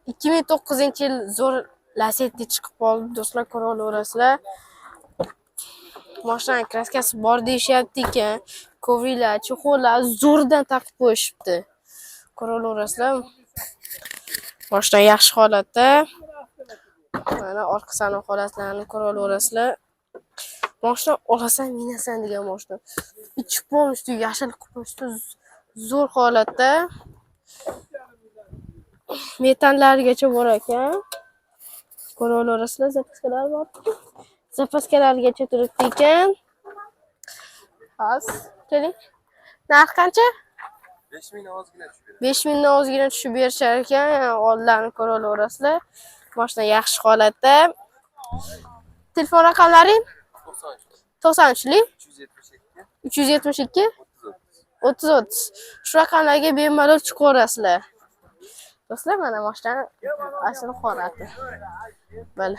2009-yil zo'r Lacetti chiqib qoldi, do'stlar, ko'ra olaverasizlar. Mashina kraskasi bor deyishyapti ekan. Kovrilar, chexollar zo'rdan taqib qo'yishibdi. Ko'ra olaverasizlar. Mashina yaxshi holatda. Mana orqa salon holatlarini ko'ra olaverasizlar. Mashina olasan, minasan degan mashina. Ichi polностью yashil qilib zo'r holatda. Metanlargacha bor ekan. Ko'ra olaverasizlar, zapaskalar bor. Zapaskalargacha turibdi ekan. Haz, keling. Narx qancha? 5000 ozgina tushib beradi. 5000 dan ozgina tushib berishar ekan. Oldlarini ko'ra olaverasizlar. Mashina yaxshi holatda. Telefon raqamlaring? 93lik 372 30 shu raqamlarga bemalol chiqaverasizlar. Do'stlar, mana mashina asl holati. Mana